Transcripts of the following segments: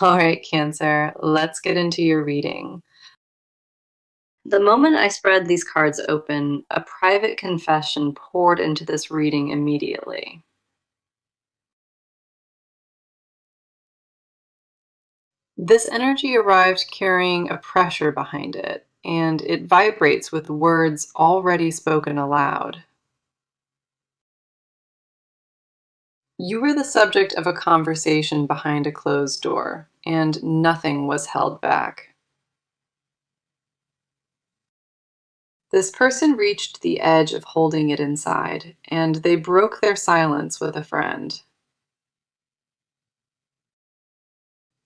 All right, Cancer, let's get into your reading. The moment I spread these cards open, a private confession poured into this reading immediately. This energy arrived carrying a pressure behind it, and it vibrates with words already spoken aloud. You were the subject of a conversation behind a closed door, and nothing was held back. This person reached the edge of holding it inside, and they broke their silence with a friend.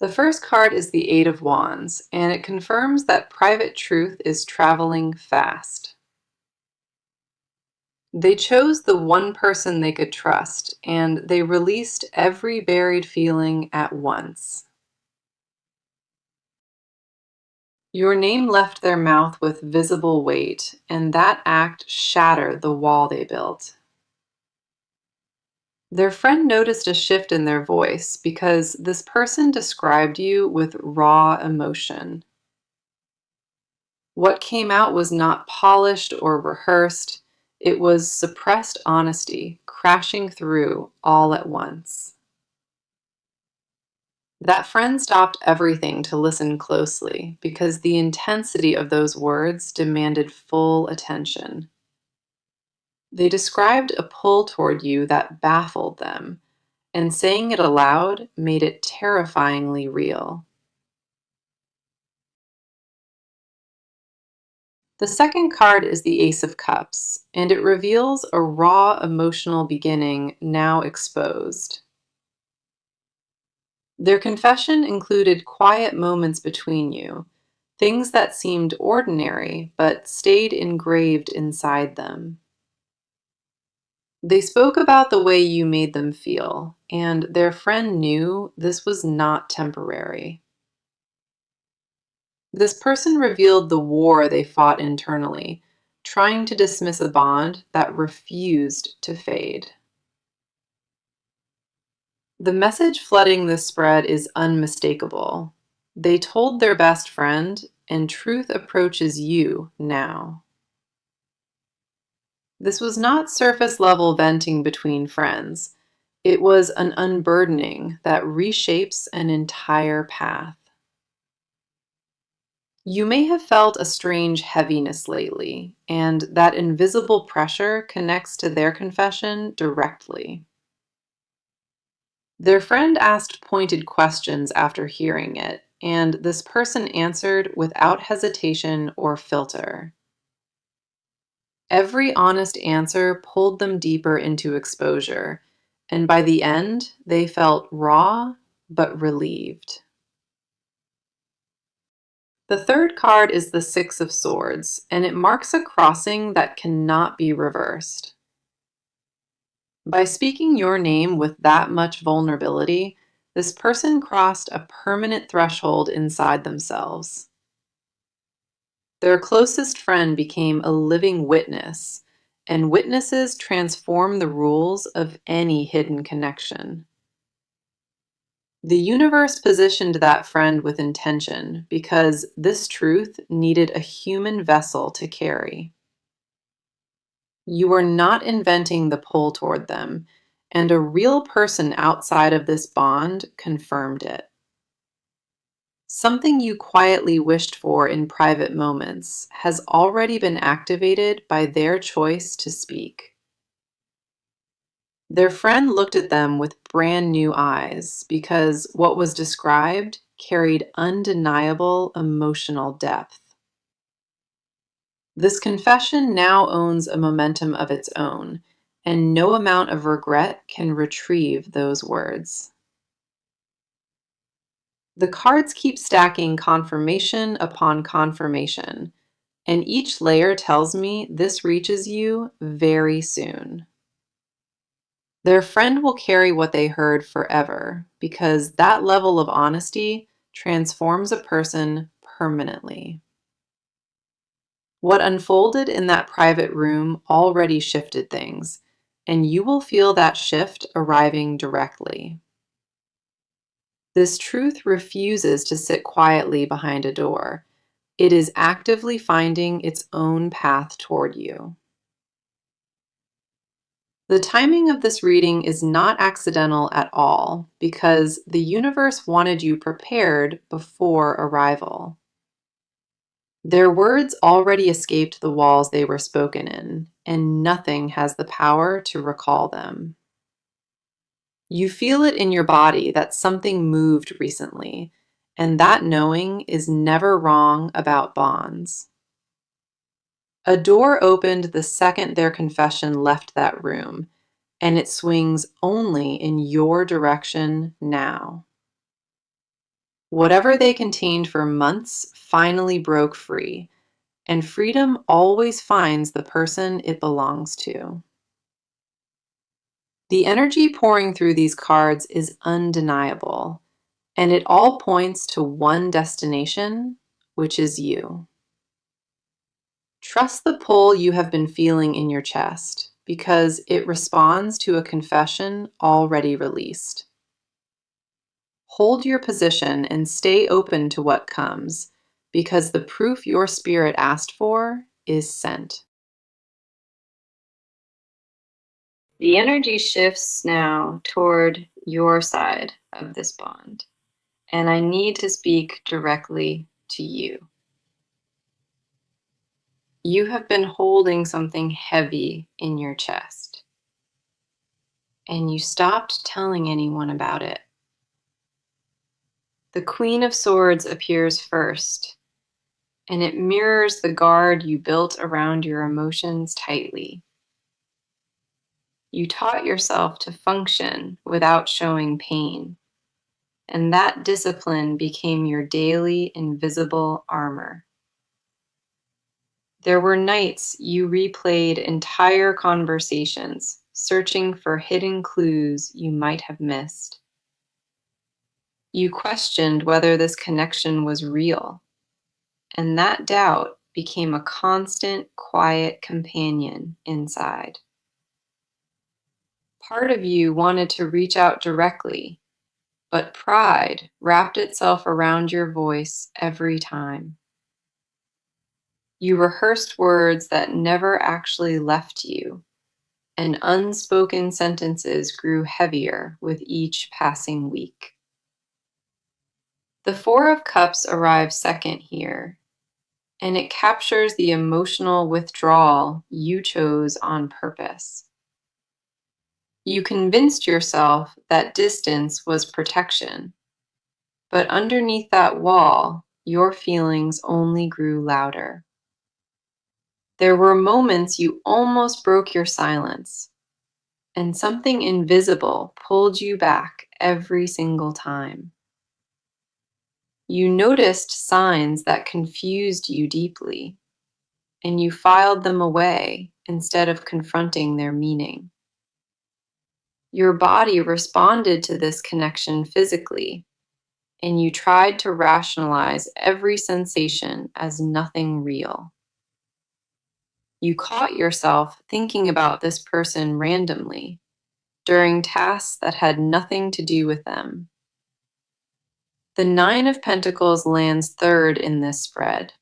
The first card is the Eight of Wands, and it confirms that private truth is traveling fast. They chose the one person they could trust, and they released every buried feeling at once. Your name left their mouth with visible weight, and that act shattered the wall they built. Their friend noticed a shift in their voice because this person described you with raw emotion. What came out was not polished or rehearsed, it was suppressed honesty crashing through all at once. That friend stopped everything to listen closely because the intensity of those words demanded full attention. They described a pull toward you that baffled them, and saying it aloud made it terrifyingly real. The second card is the Ace of Cups, and it reveals a raw emotional beginning now exposed. Their confession included quiet moments between you, things that seemed ordinary but stayed engraved inside them. They spoke about the way you made them feel, and their friend knew this was not temporary. This person revealed the war they fought internally, trying to dismiss a bond that refused to fade. The message flooding this spread is unmistakable. They told their best friend, and truth approaches you now. This was not surface level venting between friends. It was an unburdening that reshapes an entire path. You may have felt a strange heaviness lately, and that invisible pressure connects to their confession directly. Their friend asked pointed questions after hearing it, and this person answered without hesitation or filter. Every honest answer pulled them deeper into exposure, and by the end, they felt raw but relieved. The third card is the Six of Swords, and it marks a crossing that cannot be reversed. By speaking your name with that much vulnerability, this person crossed a permanent threshold inside themselves. Their closest friend became a living witness, and witnesses transform the rules of any hidden connection. The universe positioned that friend with intention because this truth needed a human vessel to carry. You were not inventing the pull toward them, and a real person outside of this bond confirmed it. Something you quietly wished for in private moments has already been activated by their choice to speak. Their friend looked at them with brand new eyes because what was described carried undeniable emotional depth. This confession now owns a momentum of its own, and no amount of regret can retrieve those words. The cards keep stacking confirmation upon confirmation, and each layer tells me this reaches you very soon. Their friend will carry what they heard forever because that level of honesty transforms a person permanently. What unfolded in that private room already shifted things, and you will feel that shift arriving directly. This truth refuses to sit quietly behind a door. It is actively finding its own path toward you. The timing of this reading is not accidental at all because the universe wanted you prepared before arrival. Their words already escaped the walls they were spoken in, and nothing has the power to recall them. You feel it in your body that something moved recently, and that knowing is never wrong about bonds. A door opened the second their confession left that room, and it swings only in your direction now. Whatever they contained for months finally broke free, and freedom always finds the person it belongs to. The energy pouring through these cards is undeniable, and it all points to one destination, which is you. Trust the pull you have been feeling in your chest because it responds to a confession already released. Hold your position and stay open to what comes because the proof your spirit asked for is sent. The energy shifts now toward your side of this bond, and I need to speak directly to you. You have been holding something heavy in your chest, and you stopped telling anyone about it. The Queen of Swords appears first, and it mirrors the guard you built around your emotions tightly. You taught yourself to function without showing pain, and that discipline became your daily invisible armor. There were nights you replayed entire conversations, searching for hidden clues you might have missed. You questioned whether this connection was real, and that doubt became a constant, quiet companion inside. Part of you wanted to reach out directly, but pride wrapped itself around your voice every time. You rehearsed words that never actually left you, and unspoken sentences grew heavier with each passing week. The Four of Cups arrives second here, and it captures the emotional withdrawal you chose on purpose. You convinced yourself that distance was protection, but underneath that wall, your feelings only grew louder. There were moments you almost broke your silence, and something invisible pulled you back every single time. You noticed signs that confused you deeply, and you filed them away instead of confronting their meaning. Your body responded to this connection physically, and you tried to rationalize every sensation as nothing real. You caught yourself thinking about this person randomly during tasks that had nothing to do with them. The Nine of Pentacles lands third in this spread,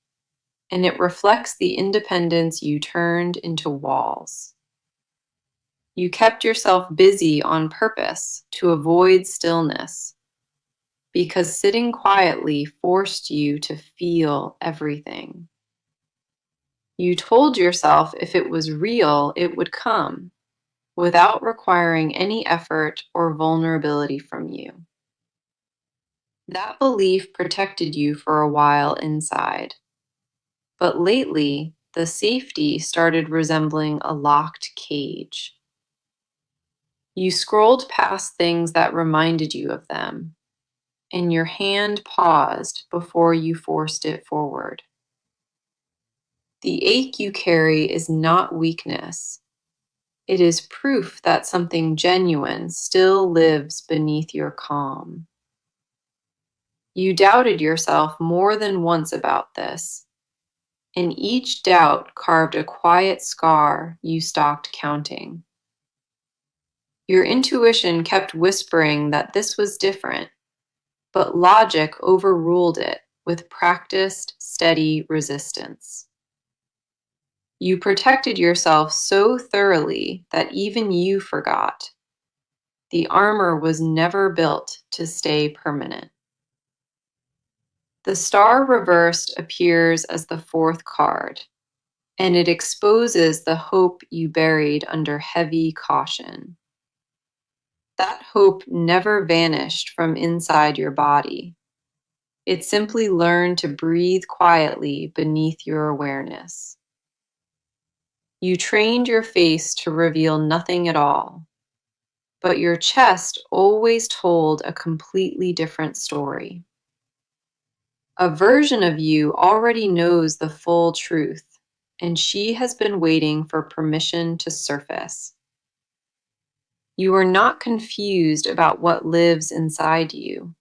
and it reflects the independence you turned into walls. You kept yourself busy on purpose to avoid stillness, because sitting quietly forced you to feel everything. You told yourself if it was real, it would come, without requiring any effort or vulnerability from you. That belief protected you for a while inside, but lately, the safety started resembling a locked cage. You scrolled past things that reminded you of them, and your hand paused before you forced it forward. The ache you carry is not weakness. It is proof that something genuine still lives beneath your calm. You doubted yourself more than once about this, and each doubt carved a quiet scar you stopped counting. Your intuition kept whispering that this was different, but logic overruled it with practiced, steady resistance. You protected yourself so thoroughly that even you forgot. The armor was never built to stay permanent. The star reversed appears as the fourth card, and it exposes the hope you buried under heavy caution. That hope never vanished from inside your body. It simply learned to breathe quietly beneath your awareness. You trained your face to reveal nothing at all, but your chest always told a completely different story. A version of you already knows the full truth, and she has been waiting for permission to surface. You are not confused about what lives inside you.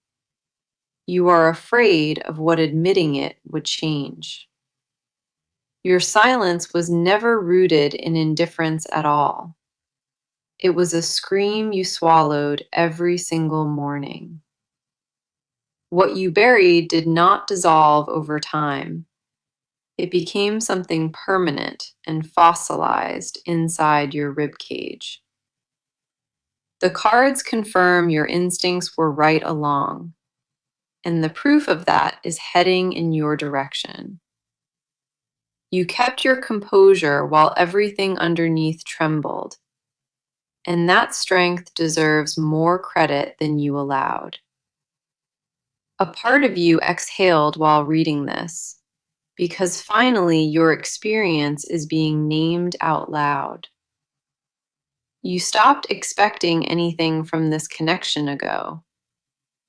You are afraid of what admitting it would change. Your silence was never rooted in indifference at all. It was a scream you swallowed every single morning. What you buried did not dissolve over time. It became something permanent and fossilized inside your ribcage. The cards confirm your instincts were right along, and the proof of that is heading in your direction. You kept your composure while everything underneath trembled, and that strength deserves more credit than you allowed. A part of you exhaled while reading this, because finally your experience is being named out loud. You stopped expecting anything from this connection ago,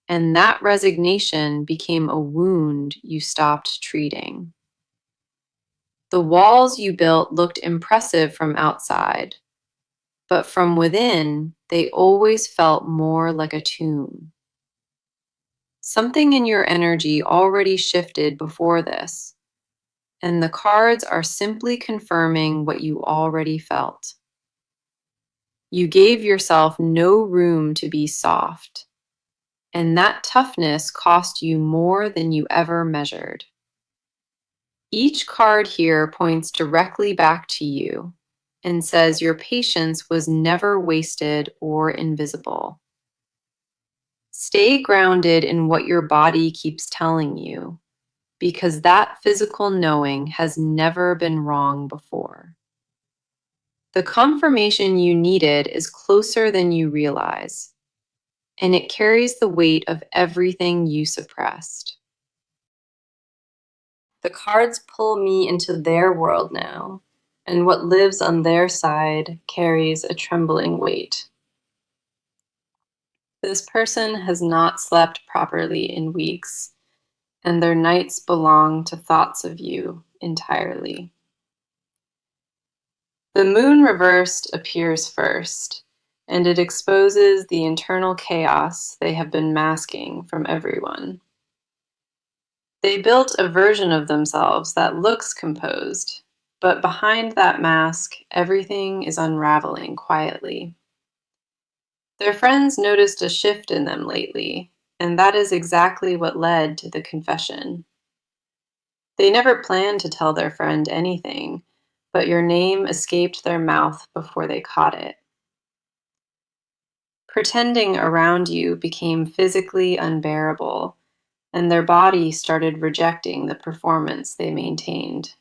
and that resignation became a wound you stopped treating. The walls you built looked impressive from outside, but from within, they always felt more like a tomb. Something in your energy already shifted before this, and the cards are simply confirming what you already felt. You gave yourself no room to be soft, and that toughness cost you more than you ever measured. Each card here points directly back to you and says your patience was never wasted or invisible. Stay grounded in what your body keeps telling you, because that physical knowing has never been wrong before. The confirmation you needed is closer than you realize, and it carries the weight of everything you suppressed. The cards pull me into their world now, and what lives on their side carries a trembling weight. This person has not slept properly in weeks, and their nights belong to thoughts of you entirely. The moon reversed appears first, and it exposes the internal chaos they have been masking from everyone. They built a version of themselves that looks composed, but behind that mask, everything is unraveling quietly. Their friends noticed a shift in them lately, and that is exactly what led to the confession. They never planned to tell their friend anything, but your name escaped their mouth before they caught it. Pretending around you became physically unbearable, and their body started rejecting the performance they maintained.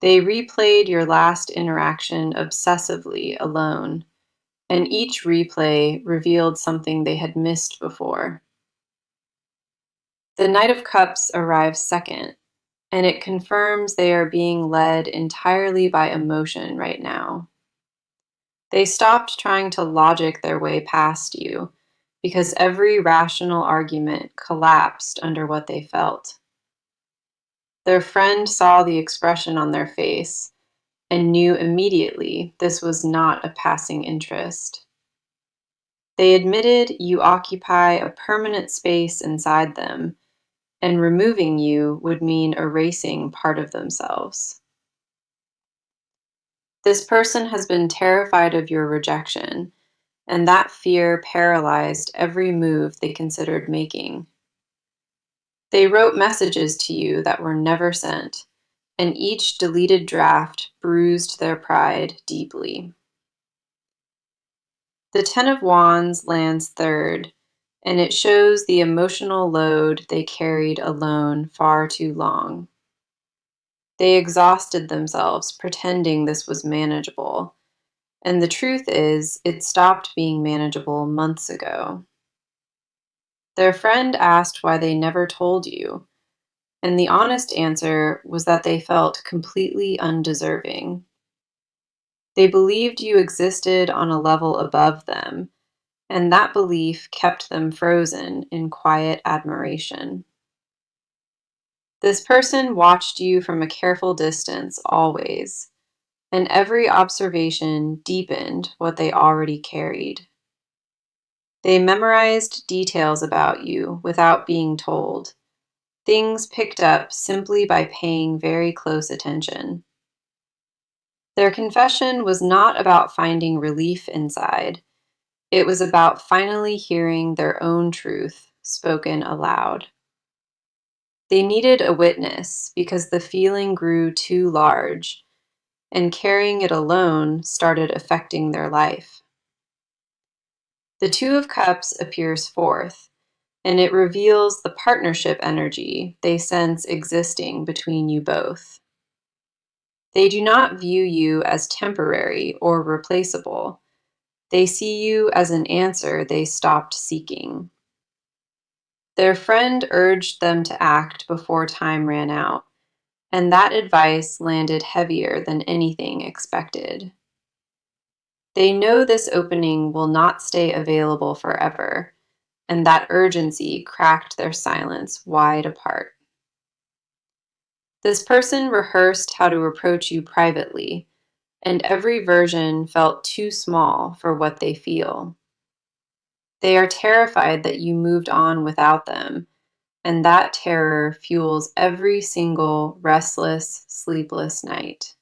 They replayed your last interaction obsessively alone, and each replay revealed something they had missed before. The Knight of Cups arrives second, and it confirms they are being led entirely by emotion right now. They stopped trying to logic their way past you, because every rational argument collapsed under what they felt. Their friend saw the expression on their face and knew immediately this was not a passing interest. They admitted you occupy a permanent space inside them, and removing you would mean erasing part of themselves. This person has been terrified of your rejection, and that fear paralyzed every move they considered making. They wrote messages to you that were never sent, and each deleted draft bruised their pride deeply. The Ten of Wands lands third, and it shows the emotional load they carried alone far too long. They exhausted themselves pretending this was manageable, and the truth is, it stopped being manageable months ago. Their friend asked why they never told you, and the honest answer was that they felt completely undeserving. They believed you existed on a level above them, and that belief kept them frozen in quiet admiration. This person watched you from a careful distance always, and every observation deepened what they already carried. They memorized details about you without being told, things picked up simply by paying very close attention. Their confession was not about finding relief inside. It was about finally hearing their own truth spoken aloud. They needed a witness because the feeling grew too large, and carrying it alone started affecting their life. The Two of Cups appears fourth, and it reveals the partnership energy they sense existing between you both. They do not view you as temporary or replaceable. They see you as an answer they stopped seeking. Their friend urged them to act before time ran out, and that advice landed heavier than anything expected. They know this opening will not stay available forever, and that urgency cracked their silence wide apart. This person rehearsed how to approach you privately, and every version felt too small for what they feel. They are terrified that you moved on without them, and that terror fuels every single restless, sleepless night.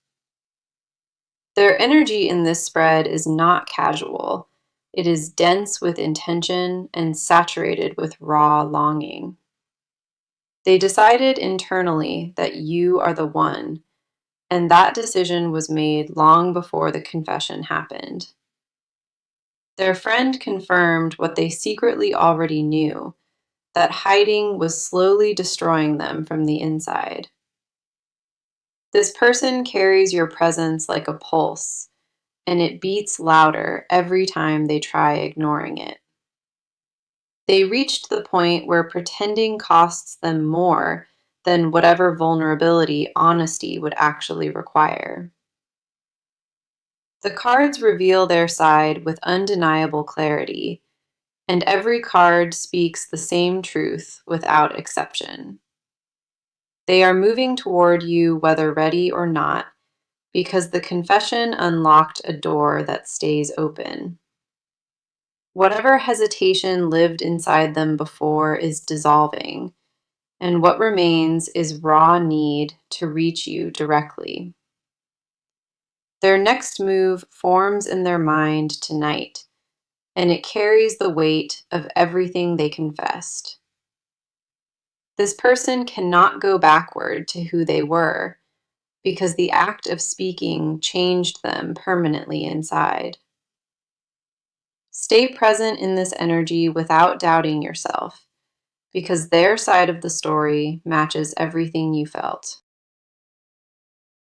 Their energy in this spread is not casual. It is dense with intention and saturated with raw longing. They decided internally that you are the one, and that decision was made long before the confession happened. Their friend confirmed what they secretly already knew, that hiding was slowly destroying them from the inside. This person carries your presence like a pulse, and it beats louder every time they try ignoring it. They reached the point where pretending costs them more than whatever vulnerability honesty would actually require. The cards reveal their side with undeniable clarity, and every card speaks the same truth without exception. They are moving toward you whether ready or not, because the confession unlocked a door that stays open. Whatever hesitation lived inside them before is dissolving, and what remains is raw need to reach you directly. Their next move forms in their mind tonight, and it carries the weight of everything they confessed. This person cannot go backward to who they were, because the act of speaking changed them permanently inside. Stay present in this energy without doubting yourself, because their side of the story matches everything you felt.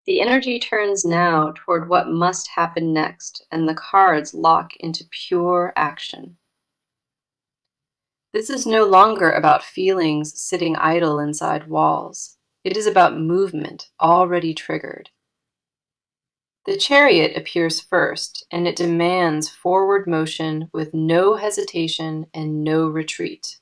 The energy turns now toward what must happen next, and the cards lock into pure action. This is no longer about feelings sitting idle inside walls. It is about movement already triggered. The Chariot appears first, and it demands forward motion with no hesitation and no retreat.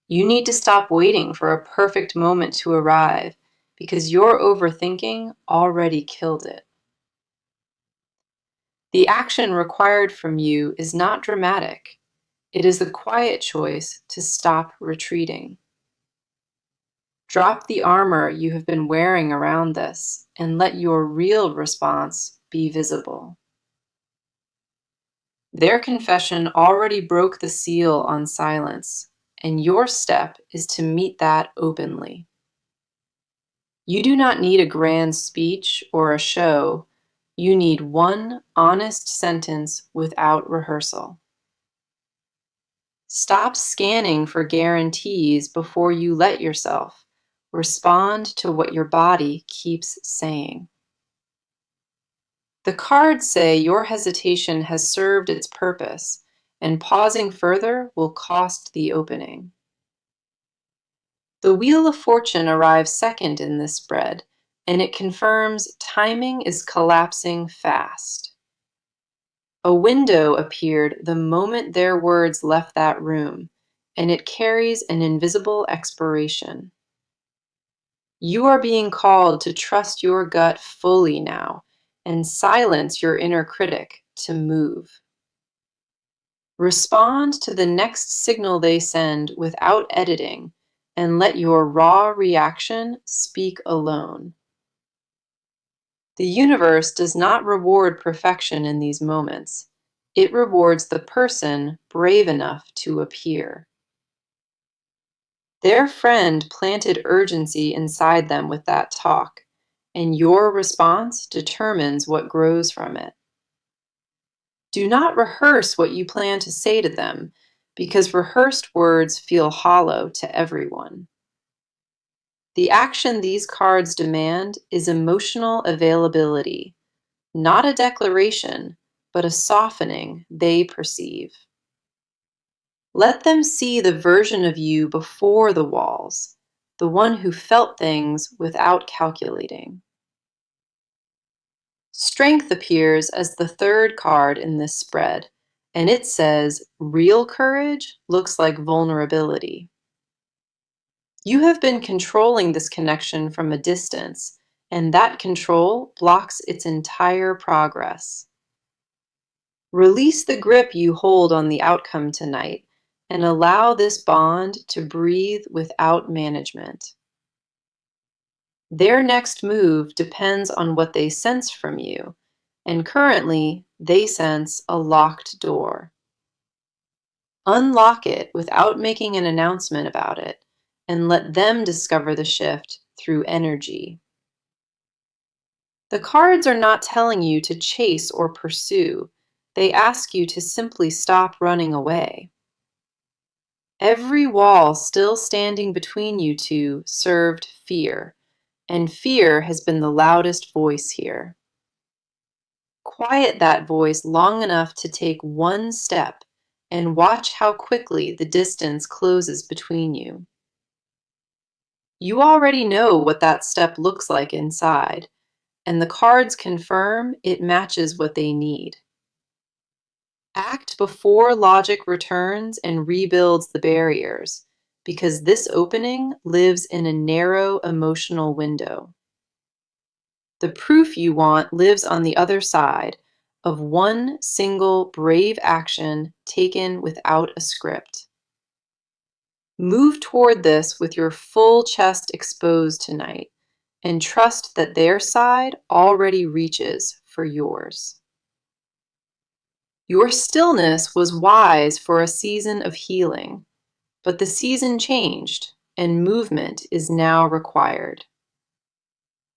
You need to stop waiting for a perfect moment to arrive, because your overthinking already killed it. The action required from you is not dramatic. It is the quiet choice to stop retreating. Drop the armor you have been wearing around this and let your real response be visible. Their confession already broke the seal on silence, and your step is to meet that openly. You do not need a grand speech or a show. You need one honest sentence without rehearsal. Stop scanning for guarantees before you let yourself. Respond to what your body keeps saying. The cards say your hesitation has served its purpose, and pausing further will cost the opening. The Wheel of Fortune arrives second in this spread, and it confirms timing is collapsing fast. A window appeared the moment their words left that room, and it carries an invisible expiration. You are being called to trust your gut fully now and silence your inner critic to move. Respond to the next signal they send without editing and let your raw reaction speak alone. The universe does not reward perfection in these moments. It rewards the person brave enough to appear. Their friend planted urgency inside them with that talk, and your response determines what grows from it. Do not rehearse what you plan to say to them, because rehearsed words feel hollow to everyone. The action these cards demand is emotional availability, not a declaration, but a softening they perceive. Let them see the version of you before the walls, the one who felt things without calculating. Strength appears as the third card in this spread, and it says real courage looks like vulnerability. You have been controlling this connection from a distance, and that control blocks its entire progress. Release the grip you hold on the outcome tonight and allow this bond to breathe without management. Their next move depends on what they sense from you, and currently they sense a locked door. Unlock it without making an announcement about it, and let them discover the shift through energy. The cards are not telling you to chase or pursue. They ask you to simply stop running away. Every wall still standing between you two served fear, and fear has been the loudest voice here. Quiet that voice long enough to take one step and watch how quickly the distance closes between you. You already know what that step looks like inside, and the cards confirm it matches what they need. Act before logic returns and rebuilds the barriers, because this opening lives in a narrow emotional window. The proof you want lives on the other side of one single brave action taken without a script. Move toward this with your full chest exposed tonight, and trust that their side already reaches for yours. Your stillness was wise for a season of healing, but the season changed, and movement is now required.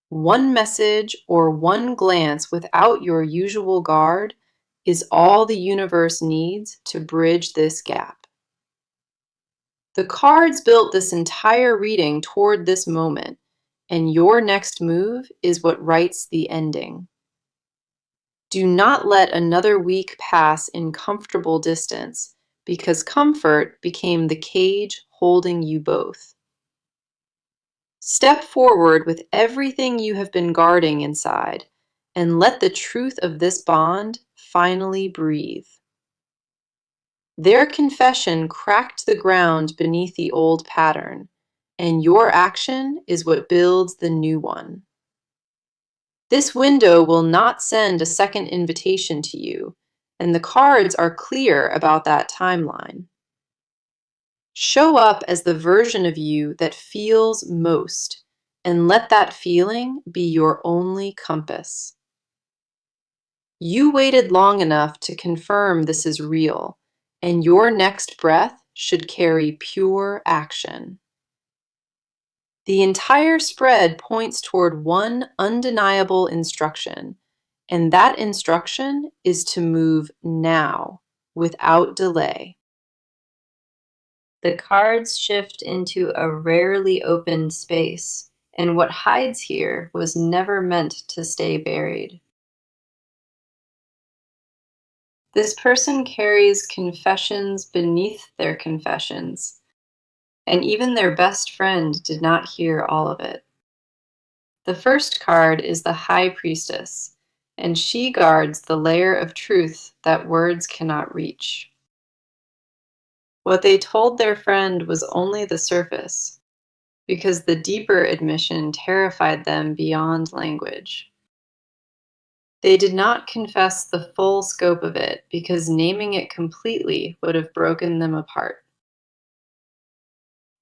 One message or one glance without your usual guard is all the universe needs to bridge this gap. The cards built this entire reading toward this moment, and your next move is what writes the ending. Do not let another week pass in comfortable distance, because comfort became the cage holding you both. Step forward with everything you have been guarding inside, and let the truth of this bond finally breathe. Their confession cracked the ground beneath the old pattern, and your action is what builds the new one. This window will not send a second invitation to you, and the cards are clear about that timeline. Show up as the version of you that feels most, and let that feeling be your only compass. You waited long enough to confirm this is real, and your next breath should carry pure action. The entire spread points toward one undeniable instruction, and that instruction is to move now, without delay. The cards shift into a rarely opened space, and what hides here was never meant to stay buried. This person carries confessions beneath their confessions, and even their best friend did not hear all of it. The first card is the High Priestess, and she guards the layer of truth that words cannot reach. What they told their friend was only the surface, because the deeper admission terrified them beyond language. They did not confess the full scope of it because naming it completely would have broken them apart.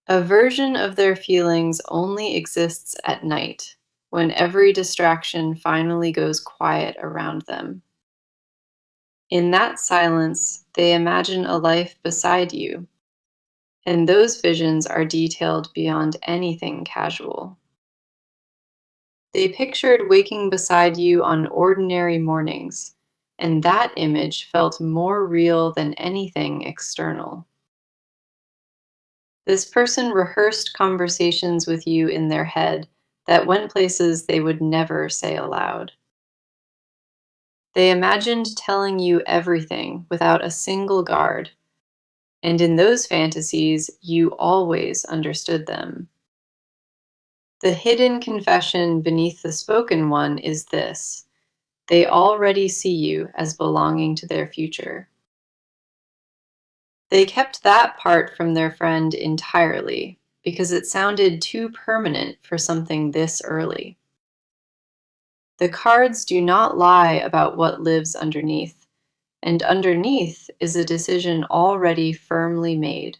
A version of their feelings only exists at night, when every distraction finally goes quiet around them. In that silence, they imagine a life beside you, and those visions are detailed beyond anything casual. They pictured waking beside you on ordinary mornings, and that image felt more real than anything external. This person rehearsed conversations with you in their head that went places they would never say aloud. They imagined telling you everything without a single guard, and in those fantasies, you always understood them. The hidden confession beneath the spoken one is this: they already see you as belonging to their future. They kept that part from their friend entirely because it sounded too permanent for something this early. The cards do not lie about what lives underneath, and underneath is a decision already firmly made.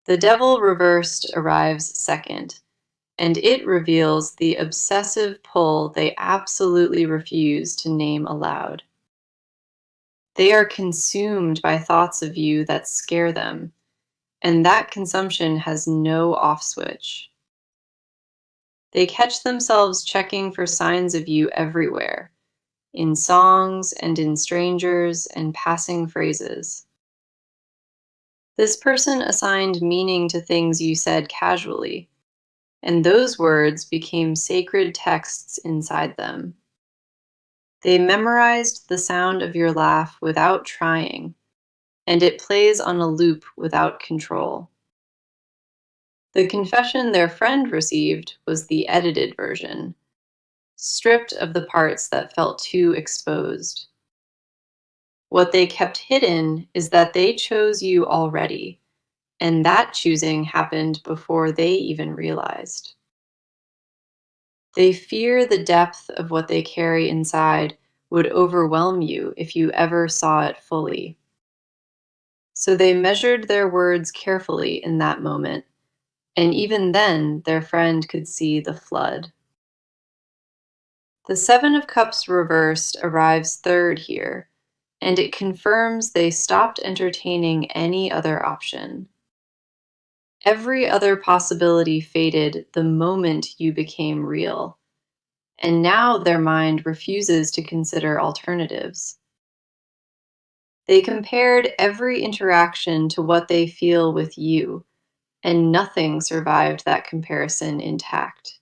The Devil reversed arrives second, and it reveals the obsessive pull they absolutely refuse to name aloud. They are consumed by thoughts of you that scare them, and that consumption has no off switch. They catch themselves checking for signs of you everywhere, in songs and in strangers and passing phrases. This person assigned meaning to things you said casually, and those words became sacred texts inside them. They memorized the sound of your laugh without trying, and it plays on a loop without control. The confession their friend received was the edited version, stripped of the parts that felt too exposed. What they kept hidden is that they chose you already, and that choosing happened before they even realized. They fear the depth of what they carry inside would overwhelm you if you ever saw it fully. So they measured their words carefully in that moment, and even then their friend could see the flood. The Seven of Cups reversed arrives third here, and it confirms they stopped entertaining any other option. Every other possibility faded the moment you became real, and now their mind refuses to consider alternatives. They compared every interaction to what they feel with you, and nothing survived that comparison intact.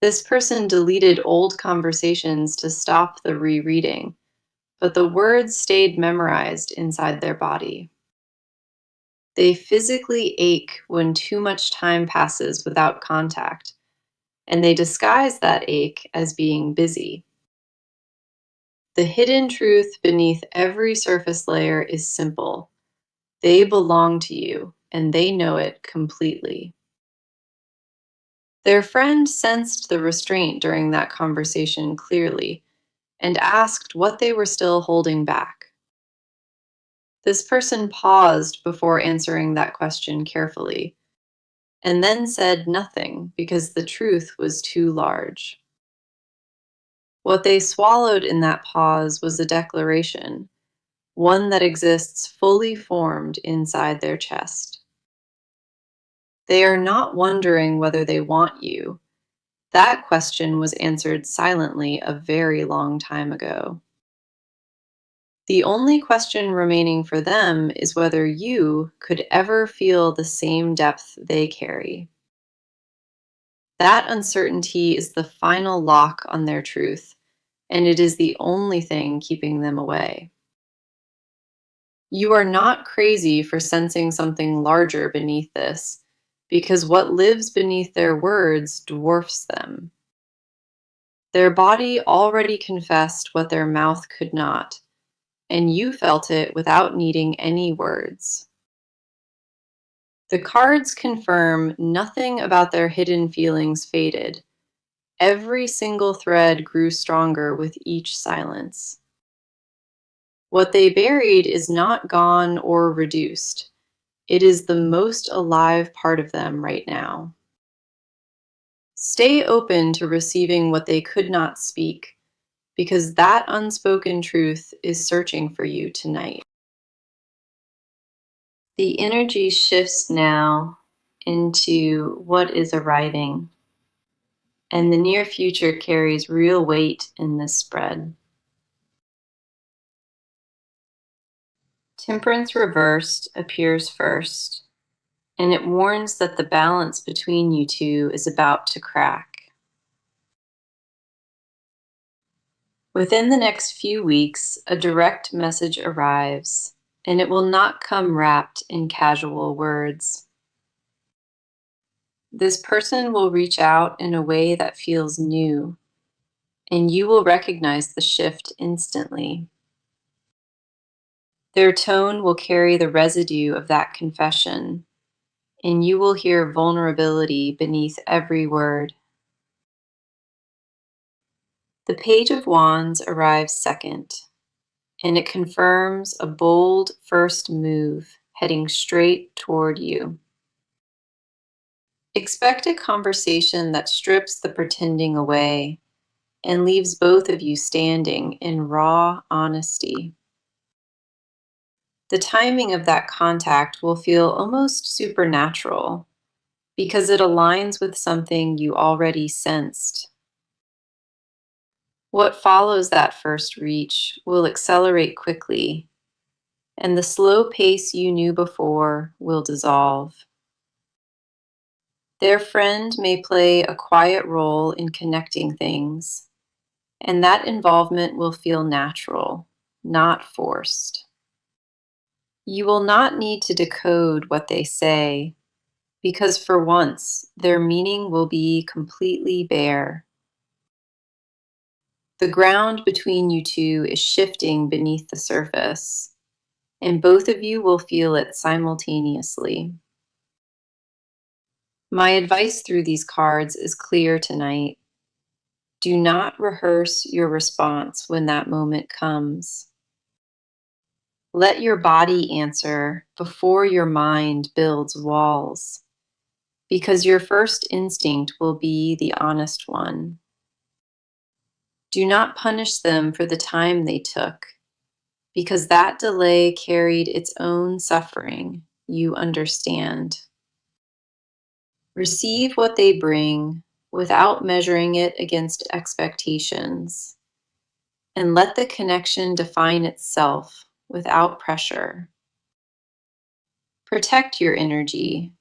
This person deleted old conversations to stop the rereading, but the words stayed memorized inside their body. They physically ache when too much time passes without contact, and they disguise that ache as being busy. The hidden truth beneath every surface layer is simple. They belong to you, and they know it completely. Their friend sensed the restraint during that conversation clearly and asked what they were still holding back. This person paused before answering that question carefully, and then said nothing because the truth was too large. What they swallowed in that pause was a declaration, one that exists fully formed inside their chest. They are not wondering whether they want you. That question was answered silently a very long time ago. The only question remaining for them is whether you could ever feel the same depth they carry. That uncertainty is the final lock on their truth, and it is the only thing keeping them away. You are not crazy for sensing something larger beneath this, because what lives beneath their words dwarfs them. Their body already confessed what their mouth could not, and you felt it without needing any words. The cards confirm nothing about their hidden feelings faded. Every single thread grew stronger with each silence. What they buried is not gone or reduced. It is the most alive part of them right now. Stay open to receiving what they could not speak, because that unspoken truth is searching for you tonight. The energy shifts now into what is arriving, and the near future carries real weight in this spread. Temperance reversed appears first, and it warns that the balance between you two is about to crack. Within the next few weeks, a direct message arrives, and it will not come wrapped in casual words. This person will reach out in a way that feels new, and you will recognize the shift instantly. Their tone will carry the residue of that confession, and you will hear vulnerability beneath every word. The Page of Wands arrives second, and it confirms a bold first move heading straight toward you. Expect a conversation that strips the pretending away and leaves both of you standing in raw honesty. The timing of that contact will feel almost supernatural because it aligns with something you already sensed. What follows that first reach will accelerate quickly, and the slow pace you knew before will dissolve. Their friend may play a quiet role in connecting things, and that involvement will feel natural, not forced. You will not need to decode what they say, because for once, their meaning will be completely bare. The ground between you two is shifting beneath the surface, and both of you will feel it simultaneously. My advice through these cards is clear tonight. Do not rehearse your response when that moment comes. Let your body answer before your mind builds walls, because your first instinct will be the honest one. Do not punish them for the time they took, because that delay carried its own suffering, you understand. Receive what they bring without measuring it against expectations, and let the connection define itself without pressure. Protect your energy,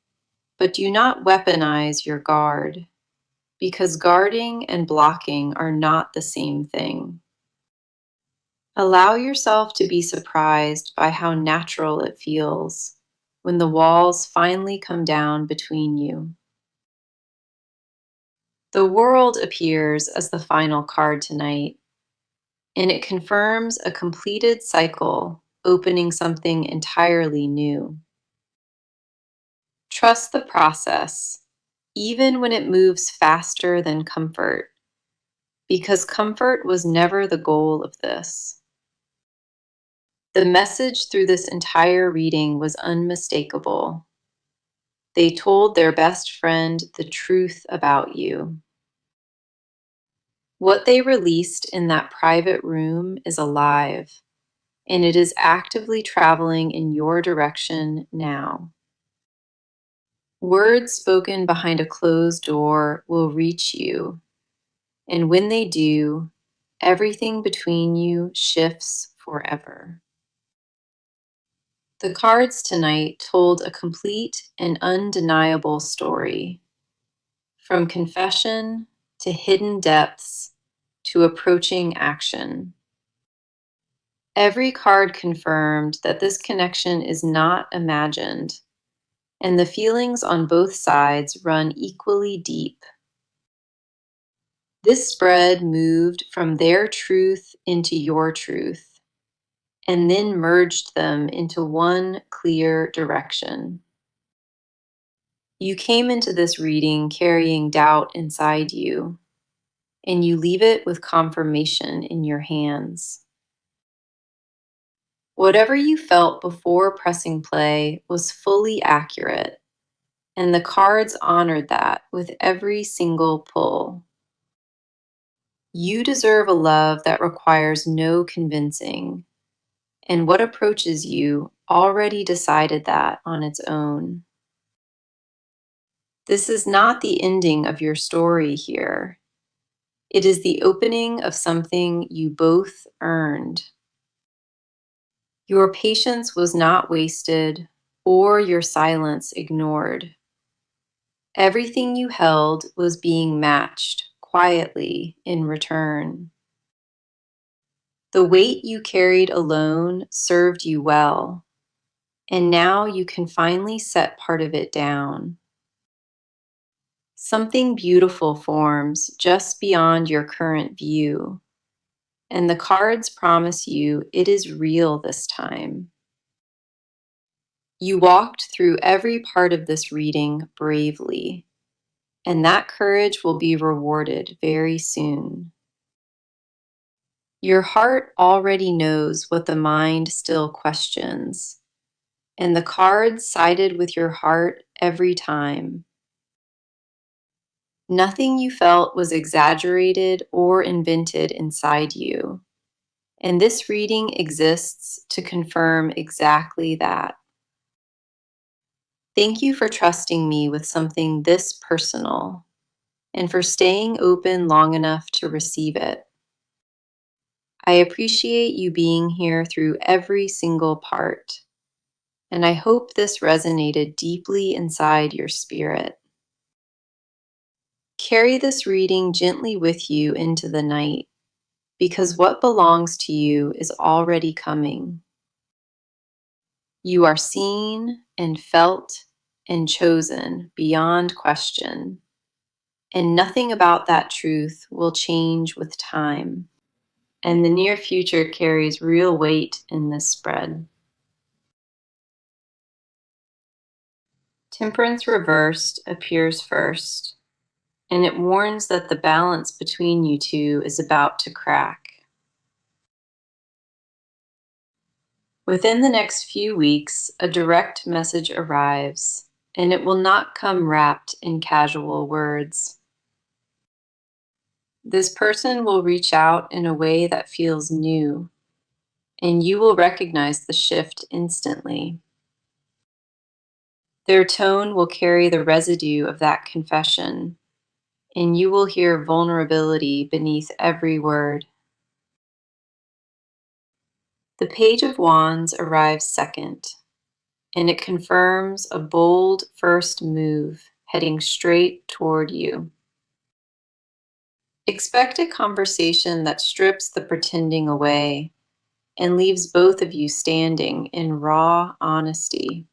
but do not weaponize your guard, because guarding and blocking are not the same thing. Allow yourself to be surprised by how natural it feels when the walls finally come down between you. The World appears as the final card tonight, and it confirms a completed cycle, opening something entirely new. Trust the process, even when it moves faster than comfort, because comfort was never the goal of this. The message through this entire reading was unmistakable. They told their best friend the truth about you. What they released in that private room is alive, and it is actively traveling in your direction now. Words spoken behind a closed door will reach you, and when they do, everything between you shifts forever. The cards tonight told a complete and undeniable story, from confession to hidden depths to approaching action. Every card confirmed that this connection is not imagined, and the feelings on both sides run equally deep. This spread moved from their truth into your truth, and then merged them into one clear direction. You came into this reading carrying doubt inside you, and you leave it with confirmation in your hands. Whatever you felt before pressing play was fully accurate, and the cards honored that with every single pull. You deserve a love that requires no convincing, and what approaches you already decided that on its own. This is not the ending of your story here. It is the opening of something you both earned. Your patience was not wasted or your silence ignored. Everything you held was being matched quietly in return. The weight you carried alone served you well, and now you can finally set part of it down. Something beautiful forms just beyond your current view, and the cards promise you it is real this time. You walked through every part of this reading bravely, and that courage will be rewarded very soon. Your heart already knows what the mind still questions, and the cards sided with your heart every time. Nothing you felt was exaggerated or invented inside you, and this reading exists to confirm exactly that. Thank you for trusting me with something this personal, and for staying open long enough to receive it. I appreciate you being here through every single part, and I hope this resonated deeply inside your spirit. Carry this reading gently with you into the night, because what belongs to you is already coming. You are seen and felt and chosen beyond question, and nothing about that truth will change with time. And the near future carries real weight in this spread. Temperance reversed appears first, and it warns that the balance between you two is about to crack. Within the next few weeks, a direct message arrives, and it will not come wrapped in casual words. This person will reach out in a way that feels new, and you will recognize the shift instantly. Their tone will carry the residue of that confession, and you will hear vulnerability beneath every word. The Page of Wands arrives second, and it confirms a bold first move heading straight toward you. Expect a conversation that strips the pretending away and leaves both of you standing in raw honesty.